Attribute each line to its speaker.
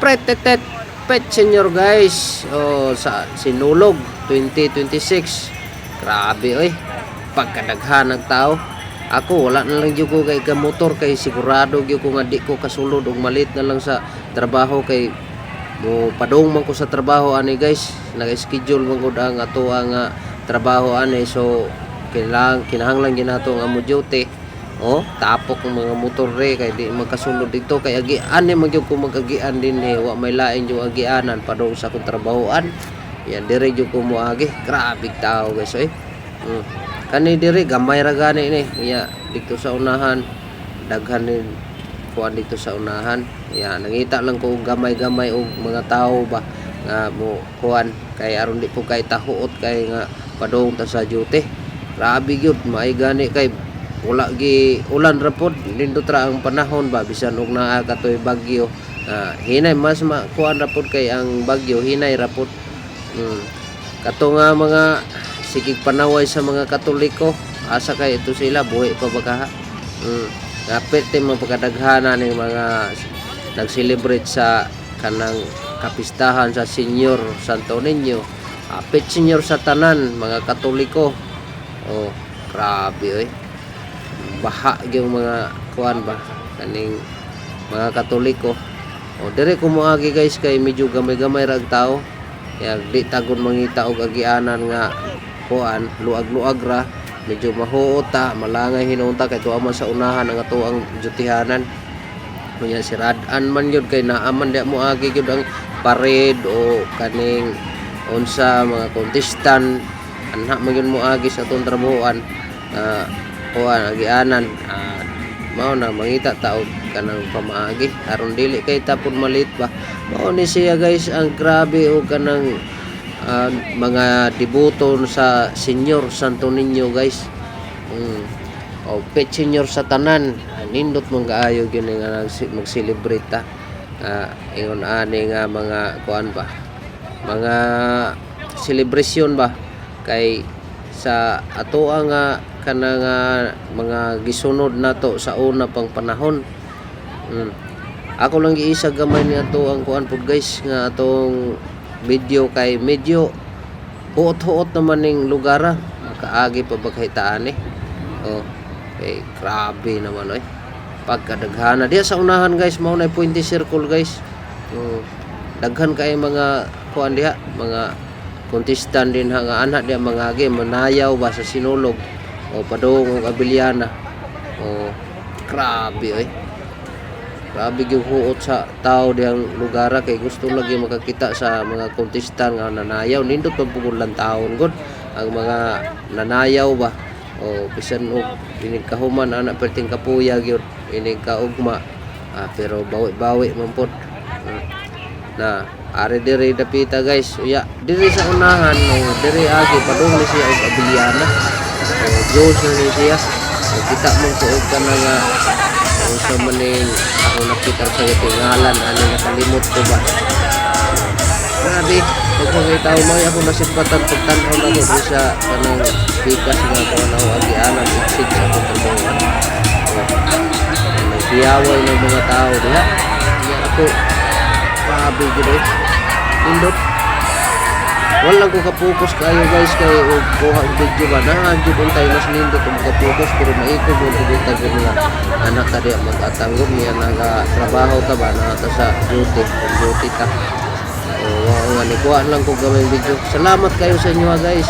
Speaker 1: Pretete Pet Senior guys. Sa Sinulog 2026. Grabe oy. Pagkadaghan ng tao. Ako wala na lang jud ko kay motor kay sigurado gyud ko nga di ko kasulod og malit na lang sa trabaho kay mo padung man ko sa trabaho ani guys. Naka-schedule man gud ang ato ang trabaho ani, so kinahanglan ginato nga mo duty. Tapok ng mga motor re kay di magkasulod dito kay agian ni magyud ko magagian din wa may lain yung agianan padung sa akong trabahoan. Yan dire jud ko mo agi. Grabe tao guys kani dire gamay ra gani ni dito sa unahan daghan ni kuan dito sa unahan. Nangita lang ko gamay-gamay og mga tao ba nga mo kuan kay aron di po kay tahuot kay nga padung ta sa duty. Grabe gyud maay gani kay wala gi ulan ra pod, nindot ra ang panahon ba bisan og naa katoy bagyo. Hinay mas kuan ra pod kay ang bagyo hinay ra pod. Kato nga mga sigig panaway sa mga Katoliko, asa kay ito sila buhi pa baka kapit mga pagkadaghana ng mga nag-celebrate sa kanang kapistahan sa Senior Santo Niño. Pet Senior sa tanan mga Katoliko. Grabe baha yung mga kuan ba kaning mga Katoliko. Dire ko moagi guys kay medyo gamay-gamay rag tao. Di tagon mangita og agianan nga kuan luag-luag ra, medyo mahuota malangay hinunta kay tuwa man sa unahan ang ato ang jutihanan. Kunya siradan man yun kay naaman di mo agi gyud ang parade o kaning unsa mga contestant anha man yun mo agi sa atong trabahoan kuan agianan. Mao na mangita taog kanang pamaagi aron dili kay tapon malit ba. Mao ni siya guys ang grabe o kanang mga debuto sa Senior Santo Niño guys. Pet Senior sa tanan nindot mong kaayo gyud nga mag-celebrate ta. Ingon ani nga mga kuan ba mga celebration ba kay sa ato nga kanang mga gisunod nato sa una pang panahon. Ako lang giisa gamay ni ato ang kuan pod guys nga atong video kay medyo huot-huot naman ning lugar makaagi pa baghitaan okay, grabe naman pagkadaghana diya sa unahan guys. Mao na pointy circle guys. Daghan kay mga kuan diha mga contestant din nga anak diya mga agi manayaw ba sa Sinulog padung og Abiliana. Grabe grabe yung huot sa tao diyang lugar kay gusto lagi makakita sa mga contestant nga nanayaw. Nindot pagpugol lang taon god ang mga nanayaw ba bisan og inig kahuman anak perting kapuya gyud inig kaugma pero bawi-bawi man pod na ari diri dapita guys. Diri sa unahan diri agi padung ni siya og Abiliana. Diyos na ni siya kita mong tuog ka na nga sa maning ako nakita sa tingalan ano nakalimot ko ba. Grabe pag mga tao may ako nasipatan pagtanaw na ko sa kanang pikas nga ko na agianan exit sa akong trabaho. Nagpiyaway ng mga tao diha. Ako grabe gid indot wala ko kapokus kayo guys kay og kuha og video ba na jud untay mas nindot og kapokus pero maiko mo gud ta gud nga anak ta diya mag-atanggon niya naga trabaho ta ba na ta sa duty ta. Nga ni kuha lang ko gamay video. Salamat kayo sa inyo guys.